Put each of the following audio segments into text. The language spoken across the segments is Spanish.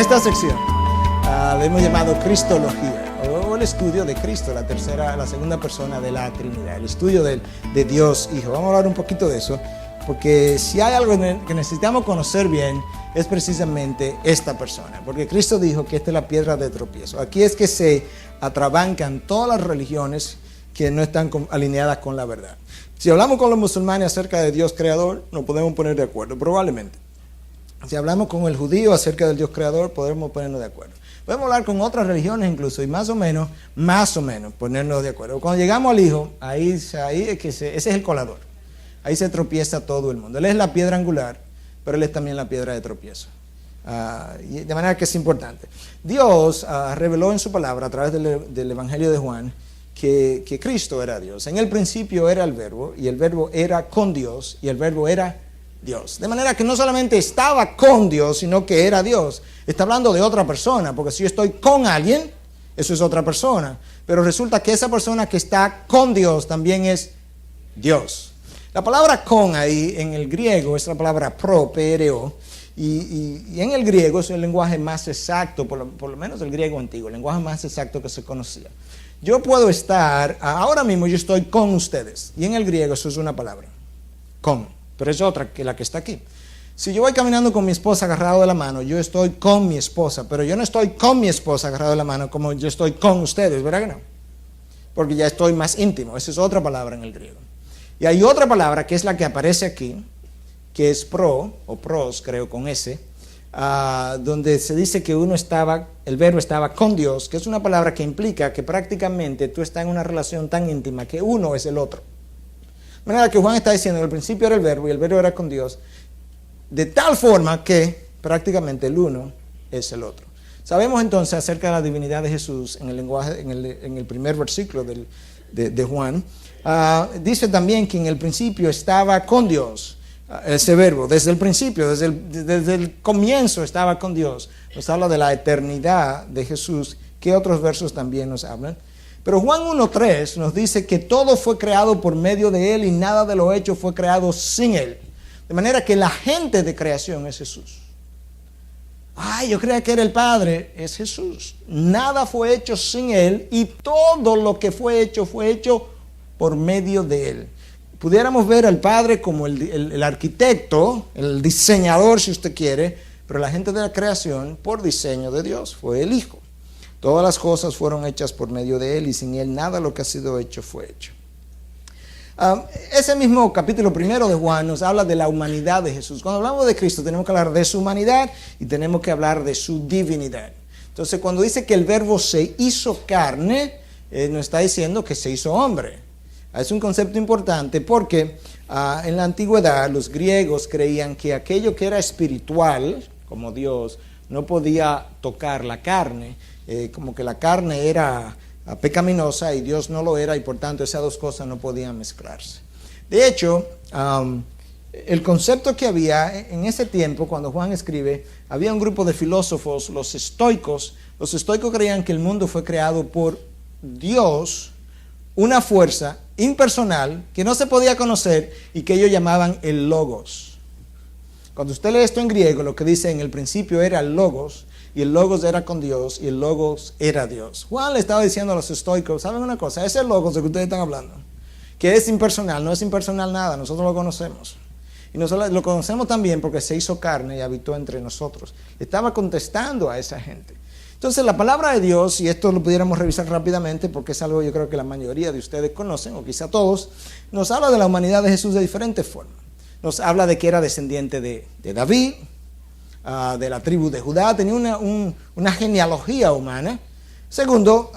esta sección la hemos llamado Cristología, o el estudio de Cristo, la segunda persona de la Trinidad, el estudio de Dios Hijo. Vamos a hablar un poquito de eso, porque si hay algo que necesitamos conocer bien, es precisamente esta persona, porque Cristo dijo que esta es la piedra de tropiezo. Aquí es que se atrabancan todas las religiones que no están alineadas con la verdad. Si hablamos con los musulmanes acerca de Dios creador, nos podemos poner de acuerdo, probablemente. Si hablamos con el judío acerca del Dios creador, podemos ponernos de acuerdo. Podemos hablar con otras religiones incluso y más o menos ponernos de acuerdo. Cuando llegamos al Hijo, ahí es que ese es el colador. Ahí se tropieza todo el mundo. Él es la piedra angular, pero Él es también la piedra de tropiezo. De manera que es importante. Dios reveló en su palabra a través del Evangelio de Juan que Cristo era Dios. En el principio era el Verbo, y el Verbo era con Dios, y el Verbo era Dios. De manera que no solamente estaba con Dios, sino que era Dios. Está hablando de otra persona, porque si yo estoy con alguien, eso es otra persona. Pero resulta que esa persona que está con Dios también es Dios. La palabra con ahí en el griego es la palabra pro, P-R-O, y en el griego es el lenguaje más exacto, por lo menos el griego antiguo, el lenguaje más exacto que se conocía. Yo puedo estar, ahora mismo yo estoy con ustedes, y en el griego eso es una palabra, con. Pero es otra que la que está aquí. Si yo voy caminando con mi esposa agarrado de la mano, yo estoy con mi esposa, pero yo no estoy con mi esposa agarrado de la mano como yo estoy con ustedes, ¿verdad que no? Porque ya estoy más íntimo. Esa es otra palabra en el griego. Y hay otra palabra que es la que aparece aquí, que es pro, o pros, creo, con S, donde se dice que el verbo estaba con Dios, que es una palabra que implica que prácticamente tú estás en una relación tan íntima que uno es el otro. De manera que Juan está diciendo que al principio era el Verbo y el Verbo era con Dios, de tal forma que prácticamente el uno es el otro. Sabemos entonces acerca de la divinidad de Jesús en el lenguaje, en el primer versículo de Juan. Dice también que en el principio estaba con Dios, ese Verbo, desde el principio, desde el comienzo estaba con Dios. Nos habla de la eternidad de Jesús, que otros versos también nos hablan. Pero Juan 1.3 nos dice que todo fue creado por medio de Él y nada de lo hecho fue creado sin Él. De manera que la agente de creación es Jesús. Yo creía que era el Padre, es Jesús. Nada fue hecho sin Él y todo lo que fue hecho por medio de Él. Pudiéramos ver al Padre como el arquitecto, el diseñador si usted quiere, pero la agente de la creación por diseño de Dios fue el Hijo. Todas las cosas fueron hechas por medio de Él y sin Él nada lo que ha sido hecho fue hecho. Ese mismo capítulo primero de Juan nos habla de la humanidad de Jesús. Cuando hablamos de Cristo tenemos que hablar de su humanidad y tenemos que hablar de su divinidad. Entonces cuando dice que el Verbo se hizo carne, nos está diciendo que se hizo hombre. Es un concepto importante porque en la antigüedad los griegos creían que aquello que era espiritual, como Dios, no podía tocar la carne. Como que la carne era pecaminosa y Dios no lo era, y por tanto esas dos cosas no podían mezclarse. De hecho, el concepto que había en ese tiempo, cuando Juan escribe, había un grupo de filósofos, los estoicos. Los estoicos creían que el mundo fue creado por Dios, una fuerza impersonal que no se podía conocer y que ellos llamaban el logos. Cuando usted lee esto en griego, lo que dice en el principio era el logos, y el Logos era con Dios, y el Logos era Dios. Juan le estaba diciendo a los estoicos, ¿saben una cosa? Ese Logos de que ustedes están hablando, que es impersonal, no es impersonal nada, nosotros lo conocemos. Y nosotros lo conocemos también porque se hizo carne y habitó entre nosotros. Estaba contestando a esa gente. Entonces la palabra de Dios, y esto lo pudiéramos revisar rápidamente porque es algo yo creo que la mayoría de ustedes conocen, o quizá todos, nos habla de la humanidad de Jesús de diferentes formas. Nos habla de que era descendiente de David, de la tribu de Judá, tenía una genealogía humana. Segundo,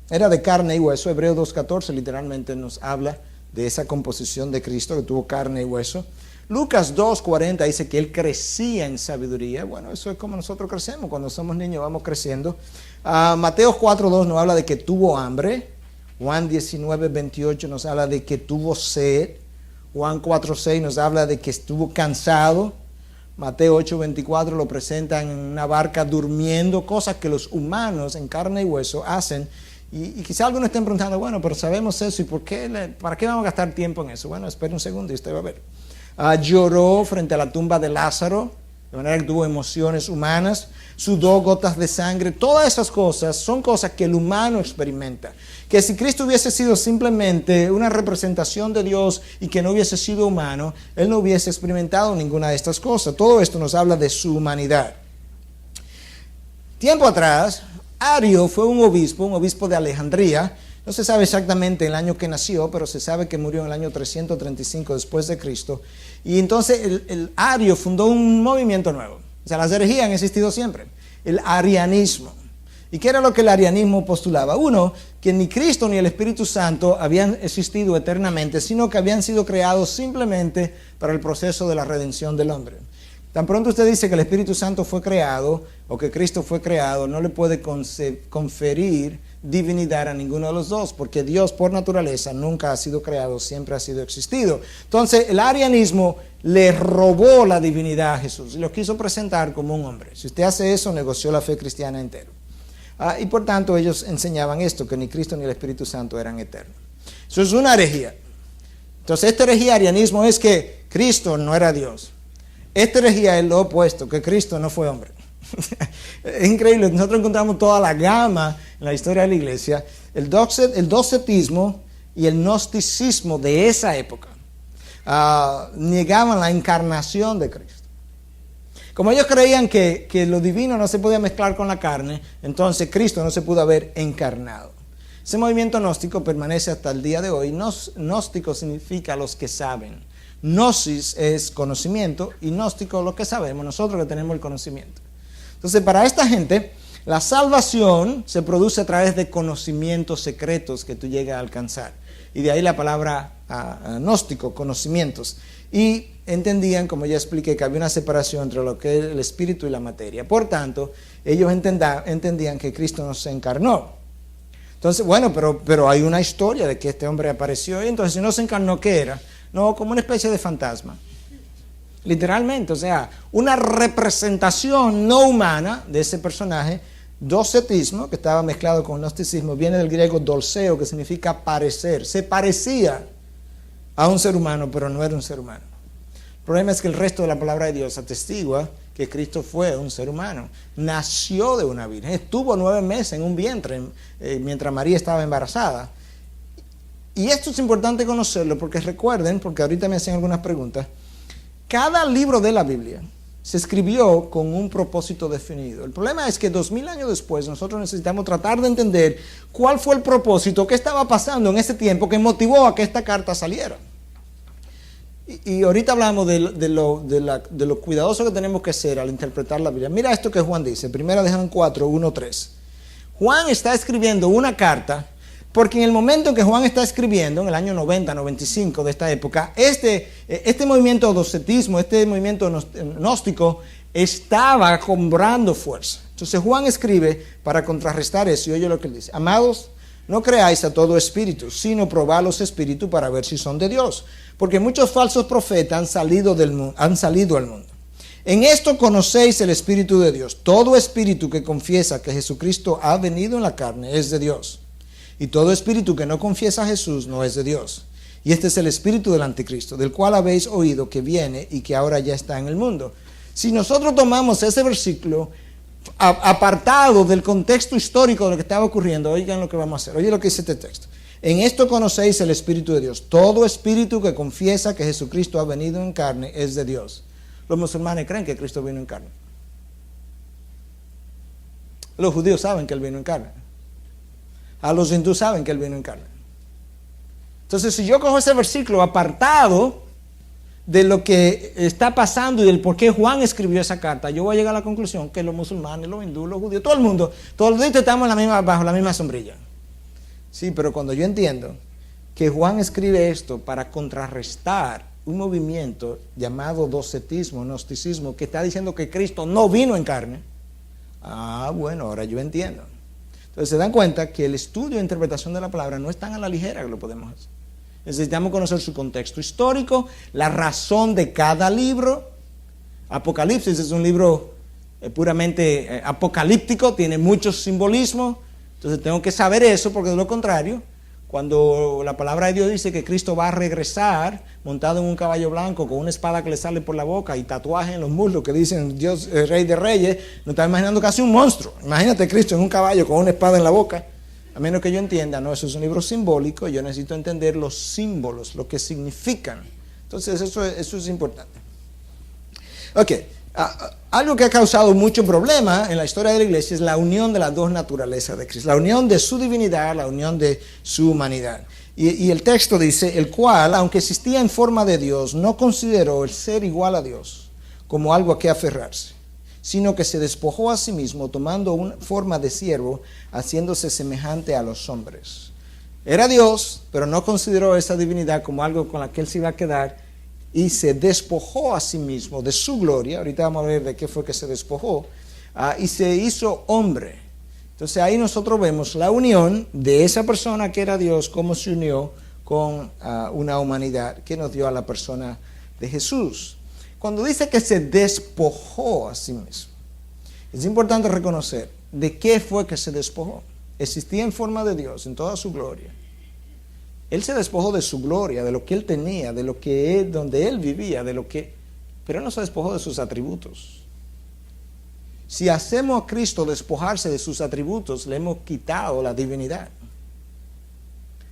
era de carne y hueso. Hebreos 2.14 literalmente nos habla de esa composición de Cristo que tuvo carne y hueso. Lucas 2.40 dice que Él crecía en sabiduría. Bueno, eso es como nosotros crecemos. Cuando somos niños vamos creciendo. Mateo 4.2 nos habla de que tuvo hambre. Juan 19.28 nos habla de que tuvo sed. Juan 4.6 nos habla de que estuvo cansado. Mateo 8.24 lo presentan en una barca durmiendo, cosas que los humanos en carne y hueso hacen. Y quizá algunos estén preguntando, bueno, pero sabemos eso, ¿y para qué vamos a gastar tiempo en eso? Bueno, espere un segundo y usted va a ver. Lloró frente a la tumba de Lázaro, de manera que tuvo emociones humanas. sudó gotas de sangre. Todas esas cosas son cosas que el humano experimenta. Que si Cristo hubiese sido simplemente una representación de Dios y que no hubiese sido humano, Él no hubiese experimentado ninguna de estas cosas. Todo esto nos habla de su humanidad. Tiempo atrás, Ario fue un obispo de Alejandría. No se sabe exactamente el año que nació, pero se sabe que murió en el año 335 después de Cristo. Y entonces el Ario fundó un movimiento nuevo. O sea, las herejías han existido siempre. El arianismo. ¿Y qué era lo que el arianismo postulaba? Uno, que ni Cristo ni el Espíritu Santo habían existido eternamente, sino que habían sido creados simplemente para el proceso de la redención del hombre. Tan pronto usted dice que el Espíritu Santo fue creado o que Cristo fue creado, no le puede conferir divinidad a ninguno de los dos, porque Dios por naturaleza nunca ha sido creado, siempre ha sido existido. Entonces el arianismo le robó la divinidad a Jesús y lo quiso presentar como un hombre. Si usted hace eso, negoció la fe cristiana entero. Y por tanto ellos enseñaban esto, que ni Cristo ni el Espíritu Santo eran eternos. Eso es una herejía. Entonces esta herejía arianismo es que Cristo no era Dios. Esta herejía es lo opuesto, que Cristo no fue hombre. Es increíble, nosotros encontramos toda la gama en la historia de la iglesia. El docetismo y el gnosticismo de esa época negaban la encarnación de Cristo. Como ellos creían que lo divino no se podía mezclar con la carne, entonces Cristo no se pudo haber encarnado. Ese movimiento gnóstico permanece hasta el día de hoy. Gnóstico significa los que saben. Gnosis es conocimiento y gnóstico lo que sabemos, nosotros que tenemos el conocimiento. Entonces, para esta gente, la salvación se produce a través de conocimientos secretos que tú llegas a alcanzar. Y de ahí la palabra gnóstico, conocimientos. Y entendían, como ya expliqué, que había una separación entre lo que es el espíritu y la materia. Por tanto, ellos entendían que Cristo no se encarnó. Entonces, bueno, pero hay una historia de que este hombre apareció. Y entonces, si no se encarnó, ¿qué era? No, como una especie de fantasma. Literalmente, o sea, una representación no humana de ese personaje. Docetismo, que estaba mezclado con gnosticismo, viene del griego dolceo, que significa parecer. Se parecía a un ser humano, pero no era un ser humano. El problema es que el resto de la palabra de Dios atestigua que Cristo fue un ser humano. Nació de una virgen, estuvo 9 meses en un vientre mientras María estaba embarazada. Y esto es importante conocerlo porque recuerden, porque ahorita me hacen algunas preguntas, cada libro de la Biblia se escribió con un propósito definido. El problema es que 2000 años después nosotros necesitamos tratar de entender cuál fue el propósito, qué estaba pasando en ese tiempo que motivó a que esta carta saliera. Y ahorita hablamos de lo cuidadoso que tenemos que ser al interpretar la Biblia. Mira esto que Juan dice, 1 Juan 4, 1, 3. Juan está escribiendo una carta porque en el momento en que Juan está escribiendo, en el año 90, 95 de esta época, este movimiento docetismo, este movimiento gnóstico, estaba cobrando fuerza. Entonces Juan escribe para contrarrestar eso y oye lo que él dice. Amados, no creáis a todo espíritu, sino probad los espíritus para ver si son de Dios. Porque muchos falsos profetas han salido al mundo. En esto conocéis el Espíritu de Dios. Todo espíritu que confiesa que Jesucristo ha venido en la carne es de Dios. Y todo espíritu que no confiesa a Jesús no es de Dios. Y este es el espíritu del anticristo, del cual habéis oído que viene y que ahora ya está en el mundo. Si nosotros tomamos ese versículo apartado del contexto histórico de lo que estaba ocurriendo, oigan lo que vamos a hacer. Oye lo que dice este texto. En esto conocéis el Espíritu de Dios. Todo espíritu que confiesa que Jesucristo ha venido en carne es de Dios. Los musulmanes creen que Cristo vino en carne. Los judíos saben que Él vino en carne. A los hindúes saben que Él vino en carne. Entonces, si yo cojo ese versículo apartado de lo que está pasando y del por qué Juan escribió esa carta, yo voy a llegar a la conclusión que los musulmanes, los hindúes, los judíos, todo el mundo, todos estamos bajo la misma sombrilla. Sí, pero cuando yo entiendo que Juan escribe esto para contrarrestar un movimiento llamado docetismo, gnosticismo, que está diciendo que Cristo no vino en carne, bueno, ahora yo entiendo. Entonces se dan cuenta que el estudio e interpretación de la palabra no es tan a la ligera que lo podemos hacer. Necesitamos conocer su contexto histórico, la razón de cada libro. Apocalipsis es un libro puramente apocalíptico, tiene muchos simbolismos. Entonces tengo que saber eso, porque de lo contrario, Cuando la palabra de Dios dice que Cristo va a regresar montado en un caballo blanco con una espada que le sale por la boca y tatuajes en los muslos que dicen Dios, el Rey de Reyes, nos está imaginando casi un monstruo. Imagínate Cristo en un caballo con una espada en la boca. A menos que yo entienda, no, eso es un libro simbólico, yo necesito entender los símbolos, lo que significan. Entonces eso es importante. Ok, algo que ha causado mucho problema en la historia de la iglesia es la unión de las dos naturalezas de Cristo, la unión de su divinidad, la unión de su humanidad. Y el texto dice, el cual, aunque existía en forma de Dios, no consideró el ser igual a Dios como algo a que aferrarse, sino que se despojó a sí mismo, tomando una forma de siervo, haciéndose semejante a los hombres. Era Dios, pero no consideró esa divinidad como algo con la que él se iba a quedar, y se despojó a sí mismo de su gloria. Ahorita vamos a ver de qué fue que se despojó, y se hizo hombre. Entonces ahí nosotros vemos la unión de esa persona que era Dios, cómo se unió con una humanidad que nos dio a la persona de Jesús. Cuando dice que se despojó a sí mismo, es importante reconocer de qué fue que se despojó. Existía en forma de Dios, en toda su gloria. Él se despojó de su gloria, de lo que él tenía, de lo que él, donde él vivía, pero él no se despojó de sus atributos. Si hacemos a Cristo despojarse de sus atributos, le hemos quitado la divinidad.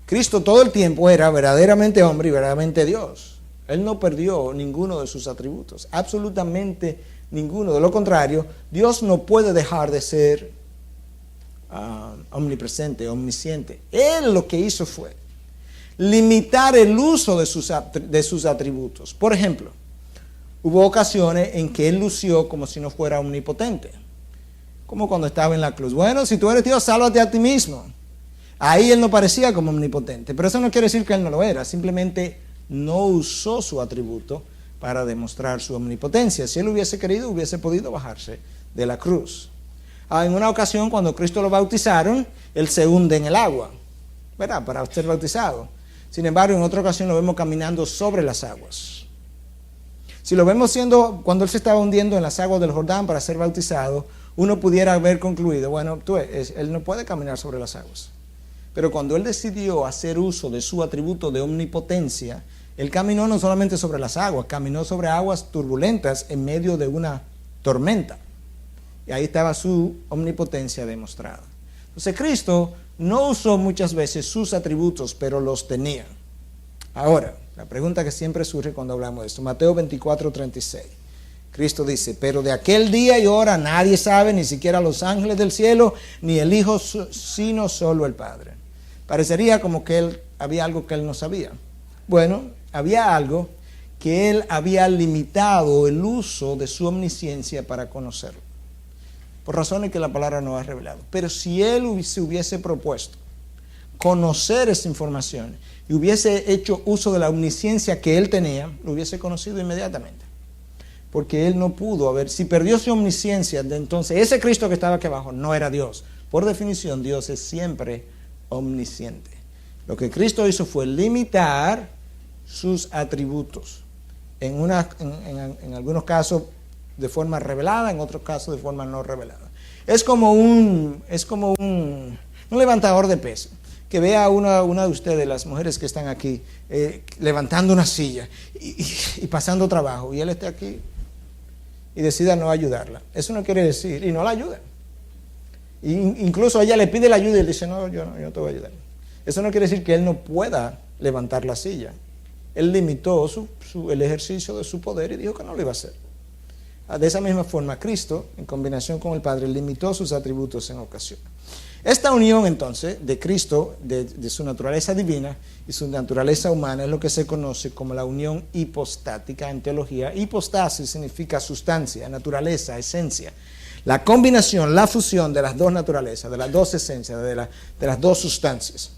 Cristo todo el tiempo era verdaderamente hombre y verdaderamente Dios. Él no perdió ninguno de sus atributos, absolutamente ninguno. De lo contrario, Dios no puede dejar de ser omnipresente, omnisciente. Él lo que hizo fue limitar el uso de sus atributos. Por ejemplo, hubo ocasiones en que él lució como si no fuera omnipotente, como cuando estaba en la cruz. Bueno, si tú eres Dios, sálvate a ti mismo. Ahí él no parecía como omnipotente, pero eso no quiere decir que él no lo era, simplemente no usó su atributo para demostrar su omnipotencia. Si él hubiese querido, hubiese podido bajarse de la cruz. En una ocasión, cuando Cristo lo bautizaron, él se hunde en el agua, ¿verdad?, para ser bautizado. Sin embargo, en otra ocasión lo vemos caminando sobre las aguas. Si lo vemos cuando él se estaba hundiendo en las aguas del Jordán para ser bautizado, uno pudiera haber concluido, bueno, él no puede caminar sobre las aguas. Pero cuando él decidió hacer uso de su atributo de omnipotencia, él caminó no solamente sobre las aguas, caminó sobre aguas turbulentas en medio de una tormenta. Y ahí estaba su omnipotencia demostrada. Entonces Cristo no usó muchas veces sus atributos, pero los tenía. Ahora, la pregunta que siempre surge cuando hablamos de esto, Mateo 24:36. Cristo dice, pero de aquel día y hora nadie sabe, ni siquiera los ángeles del cielo, ni el Hijo, sino solo el Padre. Parecería como que había algo que él no sabía. Bueno, había algo que él había limitado el uso de su omnisciencia para conocerlo, por razones que la palabra no ha revelado. Pero si él se hubiese propuesto conocer esa información y hubiese hecho uso de la omnisciencia que él tenía, lo hubiese conocido inmediatamente. Porque él no pudo si perdió su omnisciencia, entonces ese Cristo que estaba aquí abajo no era Dios. Por definición, Dios es siempre omnisciente. Lo que Cristo hizo fue limitar sus atributos. En algunos casos de forma revelada, en otros casos de forma no revelada. Es como un levantador de peso, que vea a una de ustedes, las mujeres que están aquí, levantando una silla y pasando trabajo, y él está aquí y decida no ayudarla. Eso no quiere decir, y no la ayuda. Incluso ella le pide la ayuda y él dice, no, yo no te voy a ayudar. Eso no quiere decir que él no pueda levantar la silla. Él limitó el ejercicio de su poder y dijo que no lo iba a hacer. De esa misma forma, Cristo, en combinación con el Padre, limitó sus atributos en ocasiones. Esta unión, entonces, de Cristo, de su naturaleza divina y su naturaleza humana, es lo que se conoce como la unión hipostática en teología. Hipostasis significa sustancia, naturaleza, esencia. La combinación, la fusión de las dos naturalezas, de las dos esencias, de las dos sustancias.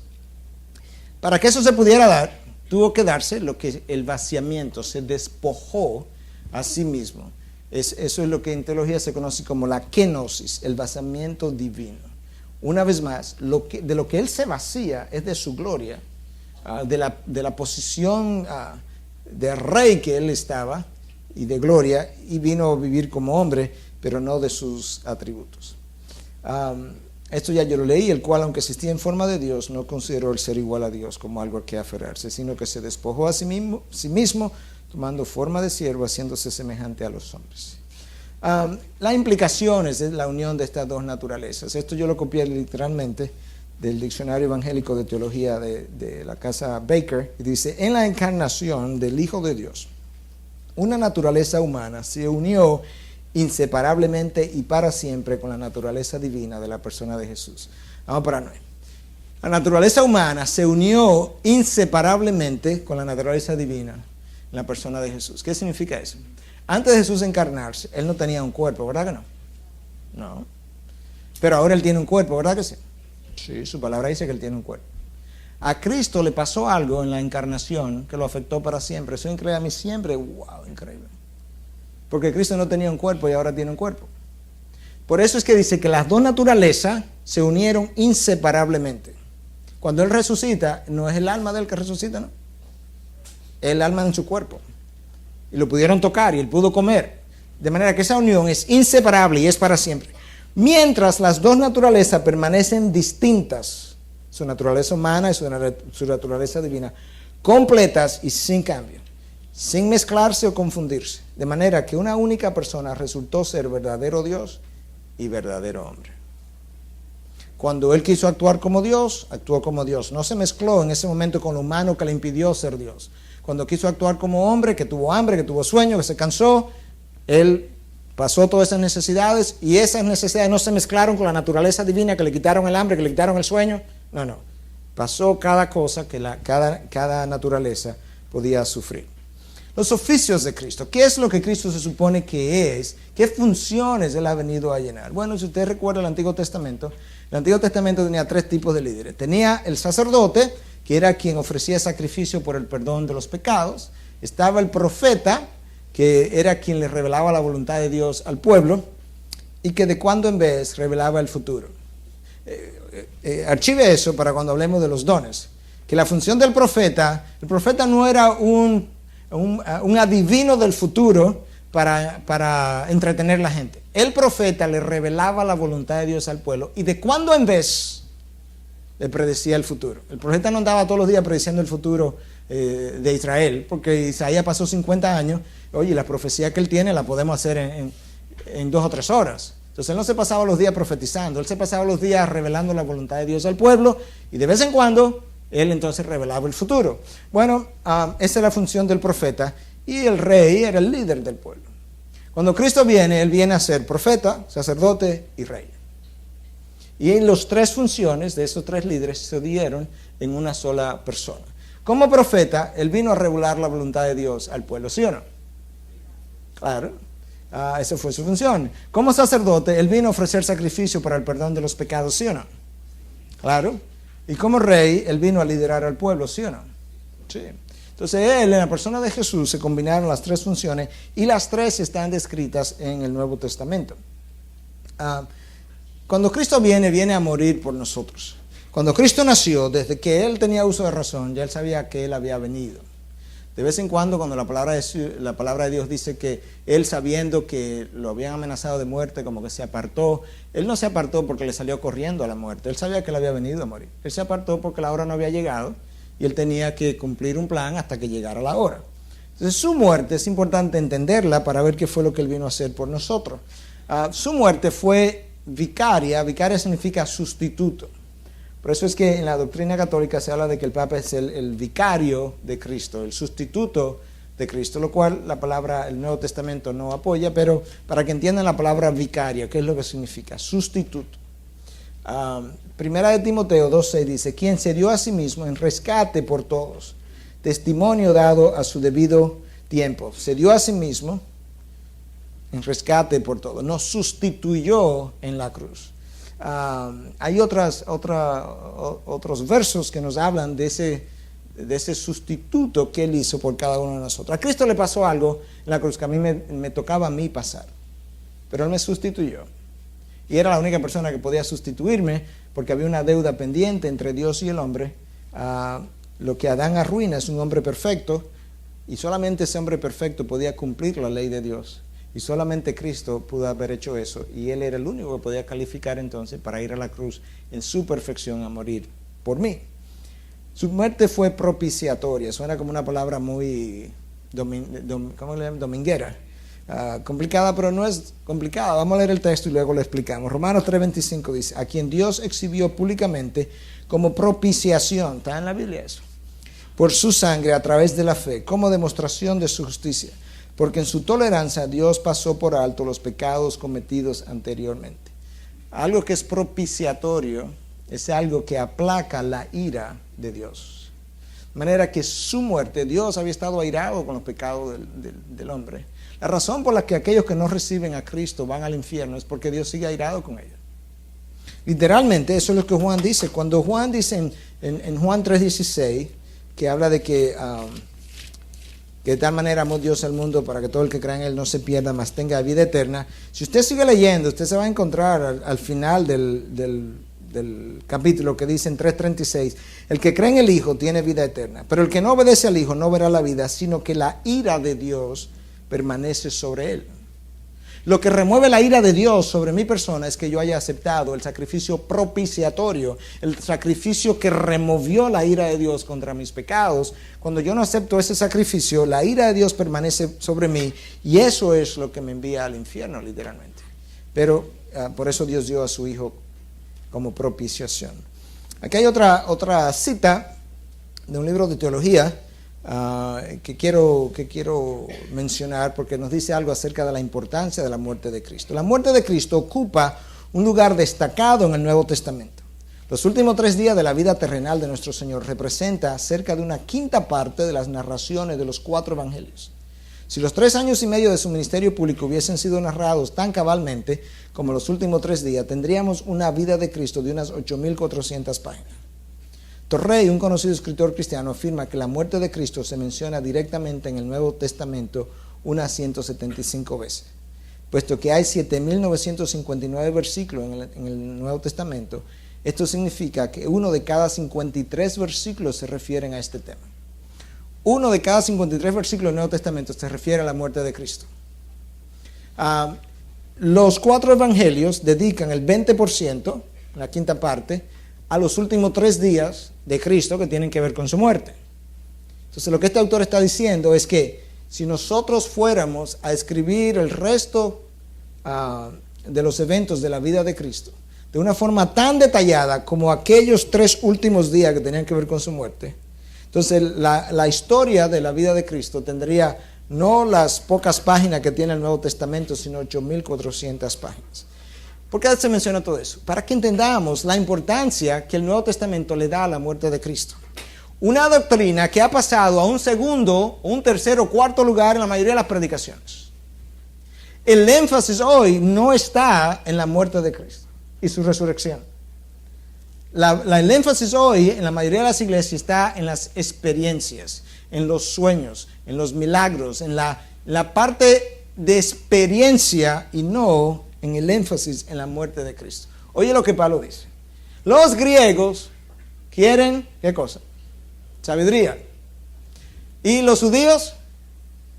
Para que eso se pudiera dar, tuvo que darse lo que el vaciamiento, se despojó a sí mismo. Eso es lo que en teología se conoce como la kenosis, el vaciamiento divino. Una vez más, de lo que él se vacía es de su gloria, de la posición de rey que él estaba y de gloria, y vino a vivir como hombre, pero no de sus atributos. Esto ya yo lo leí, el cual, aunque existía en forma de Dios, no consideró el ser igual a Dios como algo a que aferrarse, sino que se despojó a sí mismo, tomando forma de siervo, haciéndose semejante a los hombres. Las implicaciones de la unión de estas dos naturalezas. Esto yo lo copié literalmente del Diccionario Evangélico de Teología de la casa Baker, y dice: en la encarnación del Hijo de Dios, una naturaleza humana se unió inseparablemente y para siempre con la naturaleza divina de la persona de Jesús. Vamos para nuevo. La naturaleza humana se unió inseparablemente con la naturaleza divina en la persona de Jesús. ¿Qué significa eso? Antes de Jesús encarnarse, Él no tenía un cuerpo, ¿verdad que no? No. Pero ahora Él tiene un cuerpo, ¿verdad que sí? Sí, su palabra dice que Él tiene un cuerpo. A Cristo le pasó algo en la encarnación que lo afectó para siempre. Eso increíble a mí siempre. ¡Wow! Increíble. Porque Cristo no tenía un cuerpo y ahora tiene un cuerpo. Por eso es que dice que las dos naturalezas se unieron inseparablemente. Cuando Él resucita, no es el alma de Él que resucita, ¿no? Es el alma en su cuerpo. Y lo pudieron tocar y Él pudo comer. De manera que esa unión es inseparable y es para siempre. Mientras las dos naturalezas permanecen distintas, su naturaleza humana y su naturaleza divina, completas y sin cambio, sin mezclarse o confundirse, de manera que una única persona resultó ser verdadero Dios y verdadero hombre. Cuando Él quiso actuar como Dios, actuó como Dios. No se mezcló en ese momento con lo humano que le impidió ser Dios. Cuando quiso actuar como hombre, que tuvo hambre, que tuvo sueño, que se cansó, Él pasó todas esas necesidades, y esas necesidades no se mezclaron con la naturaleza divina, que le quitaron el hambre, que le quitaron el sueño. No. Pasó cada cosa que cada naturaleza podía sufrir. Los oficios de Cristo. ¿Qué es lo que Cristo se supone que es? ¿Qué funciones Él ha venido a llenar? Bueno, si usted recuerda el Antiguo Testamento tenía tres tipos de líderes. Tenía el sacerdote, que era quien ofrecía sacrificio por el perdón de los pecados. Estaba el profeta, que era quien le revelaba la voluntad de Dios al pueblo, y que de cuando en vez revelaba el futuro. Archive eso para cuando hablemos de los dones. Que la función del profeta, el profeta no era un adivino del futuro para entretener a la gente. El profeta le revelaba la voluntad de Dios al pueblo, y de cuando en vez le predecía el futuro. El profeta no andaba todos los días prediciendo el futuro de Israel, porque Isaías pasó 50 años. Oye, la profecía que él tiene la podemos hacer en 2 o 3 horas. Entonces él no se pasaba los días profetizando, él se pasaba los días revelando la voluntad de Dios al pueblo, y de vez en cuando él entonces revelaba el futuro. Bueno, esa es la función del profeta, y el rey era el líder del pueblo. Cuando Cristo viene, Él viene a ser profeta, sacerdote y rey. Y las tres funciones de esos tres líderes se dieron en una sola persona. Como profeta, Él vino a regular la voluntad de Dios al pueblo, ¿sí o no? Claro. Esa fue su función. Como sacerdote, Él vino a ofrecer sacrificio para el perdón de los pecados, ¿sí o no? Claro. Y como rey, Él vino a liderar al pueblo, ¿sí o no? Sí. Entonces Él, en la persona de Jesús, se combinaron las tres funciones, y las tres están descritas en el Nuevo Testamento. Cuando Cristo viene a morir por nosotros. Cuando Cristo nació, desde que Él tenía uso de razón, ya Él sabía que Él había venido. De vez en cuando, cuando la palabra de Dios dice que Él, sabiendo que lo habían amenazado de muerte, como que se apartó. Él no se apartó porque le salió corriendo a la muerte. Él sabía que Él había venido a morir. Él se apartó porque la hora no había llegado, y Él tenía que cumplir un plan hasta que llegara la hora. Entonces su muerte es importante entenderla para ver qué fue lo que Él vino a hacer por nosotros. Su muerte fue vicaria. Vicaria significa sustituto. Por eso es que en la doctrina católica se habla de que el Papa es el vicario de Cristo, el sustituto de Cristo, lo cual el Nuevo Testamento no apoya, pero para que entiendan la palabra vicario, ¿qué es lo que significa? Sustituto. Primera de Timoteo 2:6 dice: quien se dio a sí mismo en rescate por todos, testimonio dado a su debido tiempo. Se dio a sí mismo en rescate por todos, nos sustituyó en la cruz. Hay otros versos que nos hablan de ese sustituto que Él hizo por cada uno de nosotros. A Cristo le pasó algo en la cruz que a mí me tocaba a mí pasar, pero Él me sustituyó. Y era la única persona que podía sustituirme, porque había una deuda pendiente entre Dios y el hombre. Lo que Adán arruina es un hombre perfecto, y solamente ese hombre perfecto podía cumplir la ley de Dios. Y solamente Cristo pudo haber hecho eso. Y Él era el único que podía calificar entonces para ir a la cruz en su perfección a morir por mí. Su muerte fue propiciatoria. Suena como una palabra muy ¿cómo le llaman? Dominguera. Complicada, pero no es complicada. Vamos a leer el texto y luego lo explicamos. Romanos 3:25 dice: a quien Dios exhibió públicamente como propiciación, está en la Biblia eso, por su sangre a través de la fe, como demostración de su justicia, porque en su tolerancia Dios pasó por alto los pecados cometidos anteriormente. Algo que es propiciatorio es algo que aplaca la ira de Dios. De manera que su muerte, Dios había estado airado con los pecados del hombre. La razón por la que aquellos que no reciben a Cristo van al infierno es porque Dios sigue airado con ellos. Literalmente, eso es lo que Juan dice. Cuando Juan dice en Juan 3:16, que habla de que de tal manera amó Dios al mundo para que todo el que crea en Él no se pierda, mas tenga vida eterna. Si usted sigue leyendo, usted se va a encontrar al final del capítulo que dice en 3:36, el que cree en el Hijo tiene vida eterna, pero el que no obedece al Hijo no verá la vida, sino que la ira de Dios permanece sobre él. Lo que remueve la ira de Dios sobre mi persona es que yo haya aceptado el sacrificio propiciatorio, el sacrificio que removió la ira de Dios contra mis pecados. Cuando yo no acepto ese sacrificio, la ira de Dios permanece sobre mí y eso es lo que me envía al infierno, literalmente. Pero por eso Dios dio a su Hijo como propiciación. Aquí hay otra cita de un libro de teología que quiero mencionar porque nos dice algo acerca de la importancia de la muerte de Cristo. La muerte de Cristo ocupa un lugar destacado en el Nuevo Testamento. Los últimos 3 días de la vida terrenal de nuestro Señor representa cerca de una quinta parte de las narraciones de los 4 evangelios. Si los 3 años y medio de su ministerio público hubiesen sido narrados tan cabalmente como los últimos 3 días, tendríamos una vida de Cristo de unas 8.400 páginas. Torrey, un conocido escritor cristiano, afirma que la muerte de Cristo se menciona directamente en el Nuevo Testamento unas 175 veces. Puesto que hay 7.959 versículos en el Nuevo Testamento, esto significa que uno de cada 53 versículos se refieren a este tema. Uno de cada 53 versículos del Nuevo Testamento se refiere a la muerte de Cristo. Los 4 evangelios dedican el 20%, la quinta parte, a los últimos 3 días de Cristo que tienen que ver con su muerte. Entonces lo que este autor está diciendo es que si nosotros fuéramos a escribir el resto de los eventos de la vida de Cristo de una forma tan detallada como aquellos 3 últimos días que tenían que ver con su muerte, entonces la historia de la vida de Cristo tendría no las pocas páginas que tiene el Nuevo Testamento, sino 8.400 páginas. ¿Por qué se menciona todo eso? Para que entendamos la importancia que el Nuevo Testamento le da a la muerte de Cristo. Una doctrina que ha pasado a un segundo, un tercero, cuarto lugar en la mayoría de las predicaciones. El énfasis hoy no está en la muerte de Cristo y su resurrección. El énfasis hoy en la mayoría de las iglesias está en las experiencias, en los sueños, en los milagros, en la parte de experiencia y no en el énfasis en la muerte de Cristo. Oye lo que Pablo dice. Los griegos quieren, ¿qué cosa? Sabiduría. Y los judíos,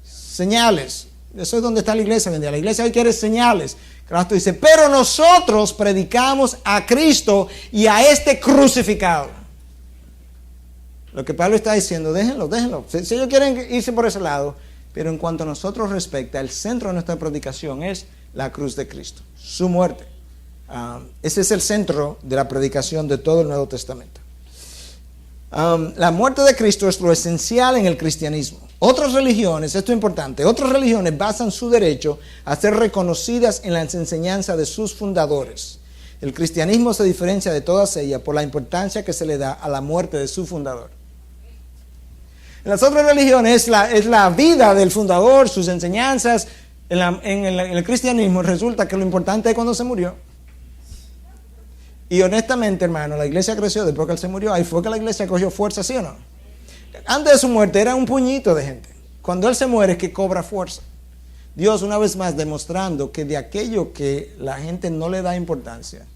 señales. Eso es donde está la iglesia hoy en día. La iglesia hoy quiere señales. Cristo dice, pero nosotros predicamos a Cristo y a este crucificado. Lo que Pablo está diciendo, déjenlo. Si ellos quieren irse por ese lado, pero en cuanto a nosotros respecta, el centro de nuestra predicación es la cruz de Cristo, su muerte. Ese es el centro de la predicación de todo el Nuevo Testamento. La muerte de Cristo es lo esencial en el cristianismo. Otras religiones, esto es importante, otras religiones basan su derecho a ser reconocidas en las enseñanzas de sus fundadores. El cristianismo se diferencia de todas ellas por la importancia que se le da a la muerte de su fundador. En las otras religiones es la vida del fundador, sus enseñanzas. En el cristianismo resulta que lo importante es cuando se murió. Y honestamente, hermano, la iglesia creció después que él se murió. Ahí fue que la iglesia cogió fuerza, ¿sí o no? Antes de su muerte era un puñito de gente. Cuando él se muere es que cobra fuerza. Dios una vez más demostrando que de aquello que la gente no le da importancia,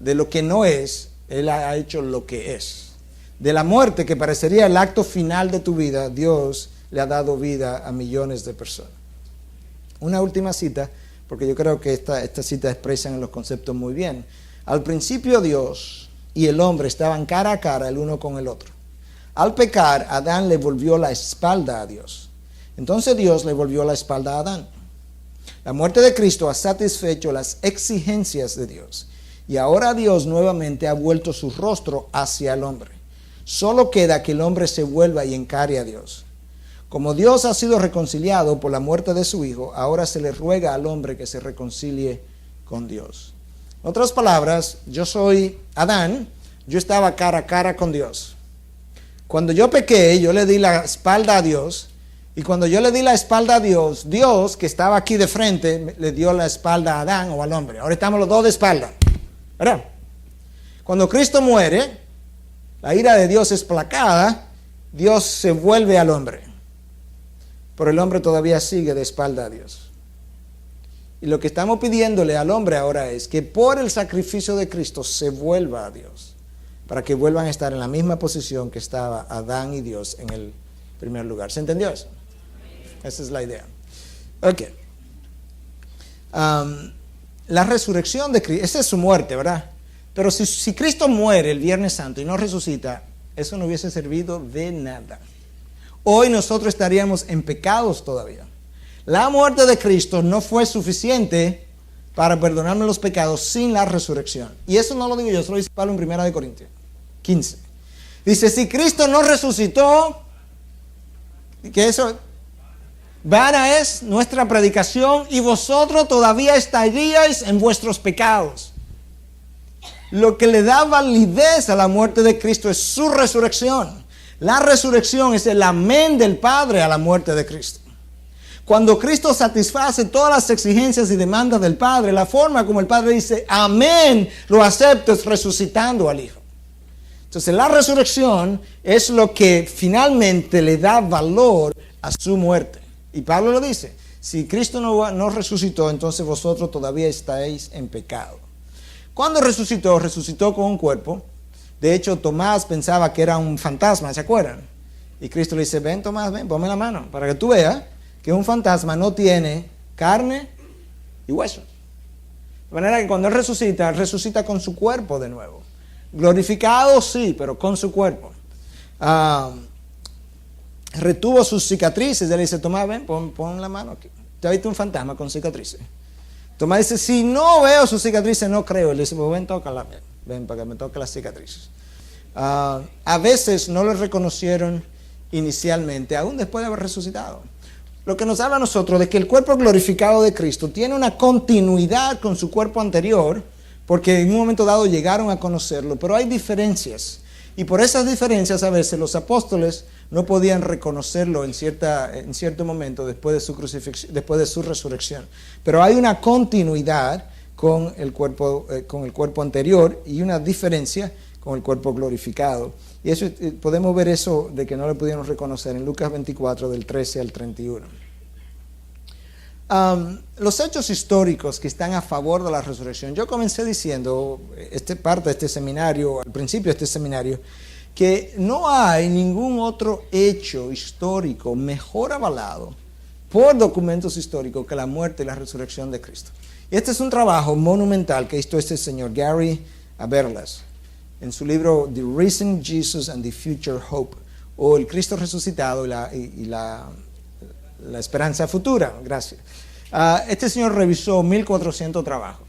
de lo que no es, Él ha hecho lo que es. De la muerte que parecería el acto final de tu vida, Dios le ha dado vida a millones de personas. Una última cita, porque yo creo que esta cita expresan los conceptos muy bien. Al principio Dios y el hombre estaban cara a cara el uno con el otro. Al pecar, Adán le volvió la espalda a Dios. Entonces Dios le volvió la espalda a Adán. La muerte de Cristo ha satisfecho las exigencias de Dios. Y ahora Dios nuevamente ha vuelto su rostro hacia el hombre. Solo queda que el hombre se vuelva y encare a Dios. Como Dios ha sido reconciliado por la muerte de su Hijo, ahora se le ruega al hombre que se reconcilie con Dios. En otras palabras, yo soy Adán, yo estaba cara a cara con Dios. Cuando yo pequé, yo le di la espalda a Dios. Y cuando yo le di la espalda a Dios, Dios, que estaba aquí de frente, le dio la espalda a Adán o al hombre. Ahora estamos los dos de espalda, ¿verdad? Cuando Cristo muere, la ira de Dios es placada, Dios se vuelve al hombre. Pero el hombre todavía sigue de espalda a Dios. Y lo que estamos pidiéndole al hombre ahora es que por el sacrificio de Cristo se vuelva a Dios, para que vuelvan a estar en la misma posición que estaba Adán y Dios en el primer lugar. ¿Se entendió eso? Esa es la idea. Ok. La resurrección de Cristo, esa es su muerte, ¿verdad? Pero si Cristo muere el Viernes Santo y no resucita, eso no hubiese servido de nada. Hoy nosotros estaríamos en pecados todavía. La muerte de Cristo no fue suficiente para perdonarme los pecados sin la resurrección. Y eso no lo digo yo, eso lo dice Pablo en 1 Corintios 15. Dice, si Cristo no resucitó, que eso, vana es nuestra predicación y vosotros todavía estaríais en vuestros pecados. Lo que le da validez a la muerte de Cristo es su resurrección. La resurrección es el amén del Padre a la muerte de Cristo. Cuando Cristo satisface todas las exigencias y demandas del Padre, la forma como el Padre dice amén, lo acepto, es resucitando al Hijo. Entonces la resurrección es lo que finalmente le da valor a su muerte. Y Pablo lo dice, si Cristo no resucitó, entonces vosotros todavía estáis en pecado. Cuando resucitó, resucitó con un cuerpo. De hecho, Tomás pensaba que era un fantasma, ¿se acuerdan? Y Cristo le dice, ven Tomás, ven, ponme la mano, para que tú veas que un fantasma no tiene carne y hueso. De manera que cuando Él resucita con su cuerpo de nuevo. Glorificado, sí, pero con su cuerpo. Retuvo sus cicatrices. Él dice, Tomás, ven, pon la mano aquí. ¿Te has visto un fantasma con cicatrices? Tomás dice, si no veo sus cicatrices, no creo. Él dice, pues ven, tócala, ven para que me toque las cicatrices. A veces no lo reconocieron inicialmente, aún después de haber resucitado. Lo que nos habla a nosotros de que el cuerpo glorificado de Cristo tiene una continuidad con su cuerpo anterior, porque en un momento dado llegaron a conocerlo, pero hay diferencias. Y por esas diferencias a veces los apóstoles no podían reconocerlo en cierto momento después de su crucifixión, después de su resurrección. Pero hay una continuidad con el cuerpo anterior y una diferencia con el cuerpo glorificado. Y eso podemos ver eso de que no lo pudieron reconocer en Lucas 24 del 13 al 31. Los hechos históricos que están a favor de la resurrección. Yo comencé diciendo, parte de este seminario, al principio de este seminario, que no hay ningún otro hecho histórico mejor avalado por documentos históricos que la muerte y la resurrección de Cristo. Y este es un trabajo monumental que hizo este señor Gary Habermas en su libro The Risen Jesus and the Future Hope, o El Cristo resucitado y la esperanza futura. Gracias. Este señor revisó 1400 trabajos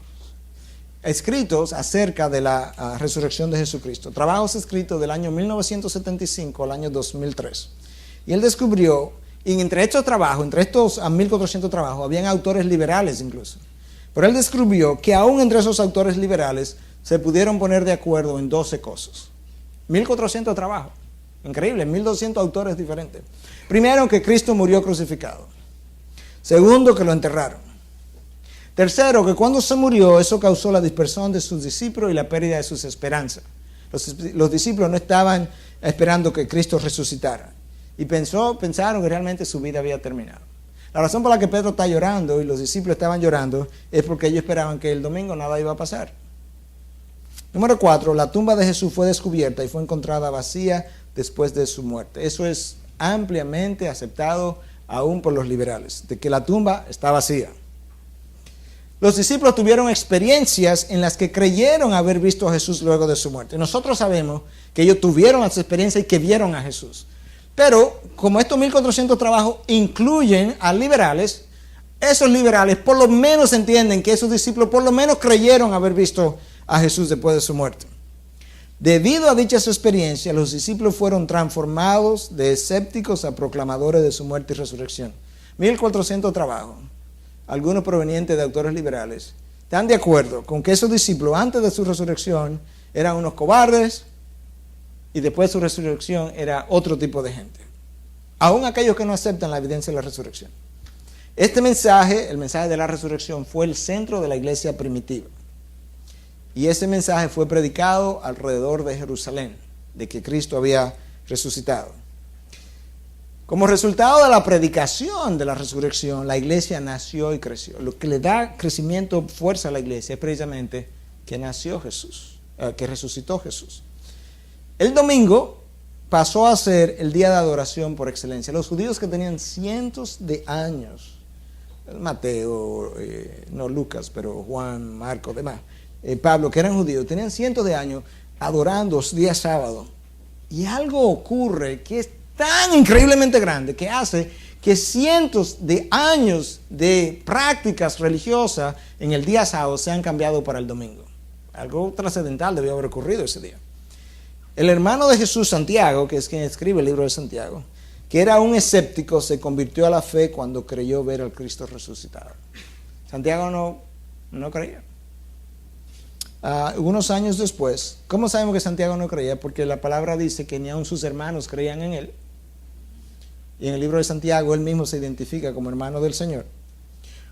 escritos acerca de la resurrección de Jesucristo. Trabajos escritos del año 1975 al año 2003. Y él descubrió, y entre estos trabajos, entre estos 1400 trabajos, habían autores liberales incluso. Pero él descubrió que aún entre esos autores liberales se pudieron poner de acuerdo en 12 cosas. 1400 trabajos. Increíble, 1200 autores diferentes. Primero, que Cristo murió crucificado. Segundo, que lo enterraron. Tercero, que cuando se murió, eso causó la dispersión de sus discípulos y la pérdida de sus esperanzas. Los discípulos no estaban esperando que Cristo resucitara. Y pensaron que realmente su vida había terminado. La razón por la que Pedro está llorando y los discípulos estaban llorando es porque ellos esperaban que el domingo nada iba a pasar. Número 4, la tumba de Jesús fue descubierta y fue encontrada vacía después de su muerte. Eso es ampliamente aceptado aún por los liberales, de que la tumba está vacía. Los discípulos tuvieron experiencias en las que creyeron haber visto a Jesús luego de su muerte. Nosotros sabemos que ellos tuvieron las experiencias y que vieron a Jesús. Pero como estos 1400 trabajos incluyen a liberales, esos liberales por lo menos entienden que esos discípulos por lo menos creyeron haber visto a Jesús después de su muerte. Debido a dichas experiencias, los discípulos fueron transformados de escépticos a proclamadores de su muerte y resurrección. 1400 trabajos, algunos provenientes de autores liberales, están de acuerdo con que esos discípulos antes de su resurrección eran unos cobardes y después de su resurrección era otro tipo de gente. Aún aquellos que no aceptan la evidencia de la resurrección. Este mensaje, el mensaje de la resurrección, fue el centro de la iglesia primitiva. Y ese mensaje fue predicado alrededor de Jerusalén, de que Cristo había resucitado. Como resultado de la predicación de la resurrección, la iglesia nació y creció. Lo que le da crecimiento, fuerza a la iglesia es precisamente que nació Jesús, que resucitó Jesús. El domingo pasó a ser el día de adoración por excelencia. Los judíos que tenían cientos de años, Mateo, no Lucas, pero Juan, Marcos, demás, Pablo, que eran judíos, tenían cientos de años adorando día sábado. Y algo ocurre que es tan increíblemente grande que hace que cientos de años de prácticas religiosas en el día sábado sean cambiados para el domingo. Algo trascendental debió haber ocurrido ese día. El hermano de Jesús, Santiago, que es quien escribe el libro de Santiago, que era un escéptico, se convirtió a la fe cuando creyó ver al Cristo resucitado. Santiago no creía. Unos años después, ¿cómo sabemos que Santiago no creía? Porque la palabra dice que ni aun sus hermanos creían en él. Y en el libro de Santiago él mismo se identifica como hermano del Señor.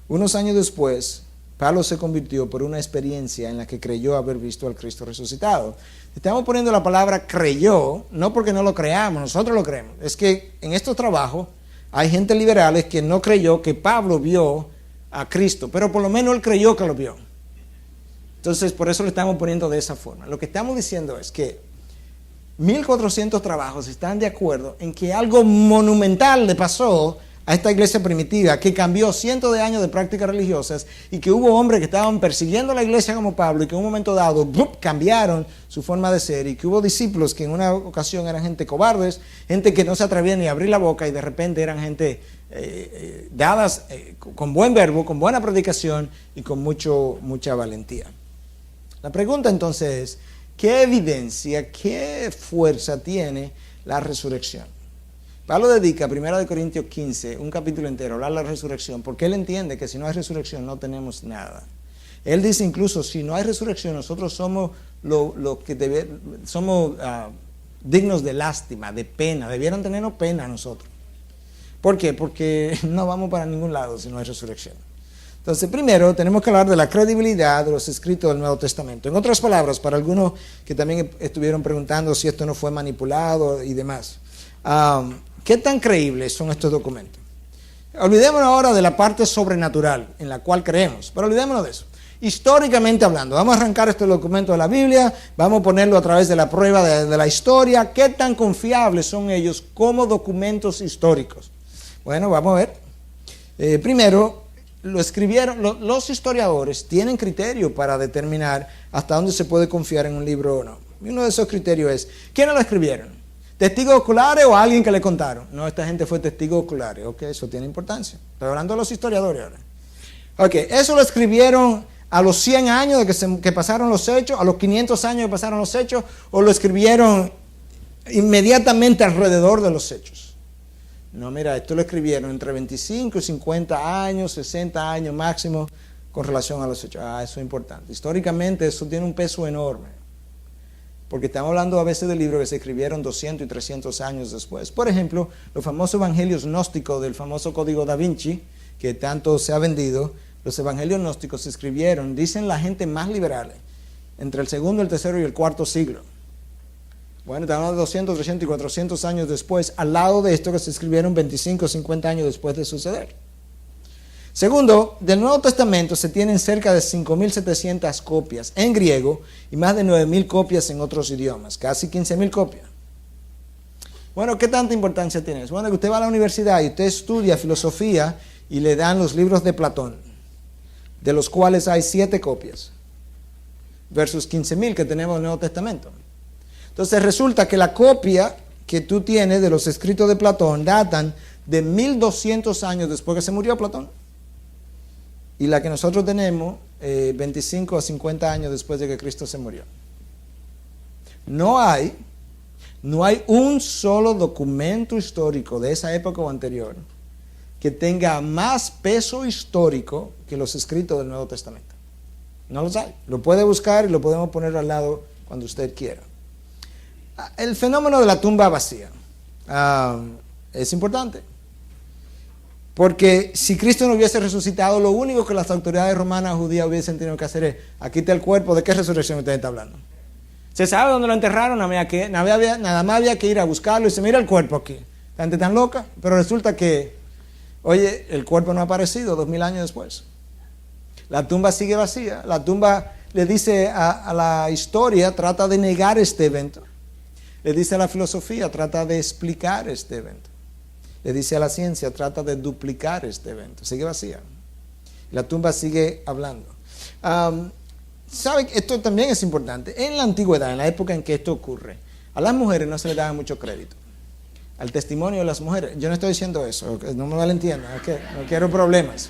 Unos años después, Pablo se convirtió por una experiencia en la que creyó haber visto al Cristo resucitado. Estamos poniendo la palabra creyó, no porque no lo creamos, nosotros lo creemos. Es que en estos trabajos hay gente liberales que no creyó que Pablo vio a Cristo, pero por lo menos él creyó que lo vio. Entonces, por eso lo estamos poniendo de esa forma. Lo que estamos diciendo es que 1400 trabajos están de acuerdo en que algo monumental le pasó a esta iglesia primitiva, que cambió cientos de años de prácticas religiosas y que hubo hombres que estaban persiguiendo la iglesia como Pablo y que en un momento dado cambiaron su forma de ser y que hubo discípulos que en una ocasión eran gente cobardes, gente que no se atrevía ni a abrir la boca y de repente eran gente dadas con buen verbo, con buena predicación y con mucha valentía. La pregunta entonces es, ¿qué evidencia, qué fuerza tiene la resurrección? Pablo dedica a 1 Corintios 15 un capítulo entero a hablar de la resurrección porque él entiende que si no hay resurrección no tenemos nada. Él dice incluso, si no hay resurrección nosotros somos dignos de lástima, de pena, debieran tenernos pena nosotros. ¿Por qué? Porque no vamos para ningún lado si no hay resurrección. Entonces, primero tenemos que hablar de la credibilidad de los escritos del Nuevo Testamento. En otras palabras, para algunos que también estuvieron preguntando si esto no fue manipulado y demás, ¿qué tan creíbles son estos documentos? Olvidémonos ahora de la parte sobrenatural en la cual creemos, pero olvidémonos de eso. Históricamente hablando, vamos a arrancar este documento de la Biblia, vamos a ponerlo a través de la prueba de la historia. ¿Qué tan confiables son ellos como documentos históricos? Bueno, vamos a ver. Primero, lo escribieron, los historiadores tienen criterio para determinar hasta dónde se puede confiar en un libro o no. Y uno de esos criterios es, ¿quiénes lo escribieron? ¿Testigos oculares o alguien que le contaron? No, esta gente fue testigos oculares. Ok, eso tiene importancia. Estoy hablando de los historiadores ahora. Ok, eso lo escribieron a los 100 años de que pasaron los hechos, a los 500 años que pasaron los hechos, o lo escribieron inmediatamente alrededor de los hechos. No, mira, esto lo escribieron entre 25 y 50 años, 60 años máximo con relación a los hechos. Eso es importante. Históricamente eso tiene un peso enorme. Porque estamos hablando a veces de libros que se escribieron 200 y 300 años después. Por ejemplo, los famosos evangelios gnósticos del famoso Código Da Vinci, que tanto se ha vendido, los evangelios gnósticos se escribieron, dicen la gente más liberal, entre el segundo, el tercero y el cuarto siglo. Bueno, estamos hablando de 200, 300 y 400 años después, al lado de esto que se escribieron 25 o 50 años después de suceder. Segundo, del Nuevo Testamento se tienen cerca de 5.700 copias en griego y más de 9.000 copias en otros idiomas, casi 15.000 copias. Bueno, ¿qué tanta importancia tiene eso? Bueno, que usted va a la universidad y usted estudia filosofía y le dan los libros de Platón, de los cuales hay 7 copias, versus 15,000 que tenemos en el Nuevo Testamento. Entonces resulta que la copia que tú tienes de los escritos de Platón datan de 1200 años después que se murió Platón. Y la que nosotros tenemos 25 a 50 años después de que Cristo se murió. No hay un solo documento histórico de esa época o anterior que tenga más peso histórico que los escritos del Nuevo Testamento. No los hay. Lo puede buscar y lo podemos poner al lado cuando usted quiera. El fenómeno de la tumba vacía es importante. Porque si Cristo no hubiese resucitado, lo único que las autoridades romanas judías hubiesen tenido que hacer es: aquí está el cuerpo. ¿De qué resurrección usted está hablando? ¿Se sabe dónde lo enterraron? Nada más había que ir a buscarlo y se mira el cuerpo aquí. La gente tan loca. Pero resulta que, oye, el cuerpo no ha aparecido 2000 años después. La tumba sigue vacía. La tumba le dice a la historia, trata de negar este evento. Le dice a la filosofía, trata de explicar este evento. Le dice a la ciencia, trata de duplicar este evento. Sigue vacía. La tumba sigue hablando. ¿Saben? Esto también es importante. En la antigüedad, en la época en que esto ocurre, a las mujeres no se les daba mucho crédito. Al testimonio de las mujeres. Yo no estoy diciendo eso, no me malentiendan, es que no quiero problemas.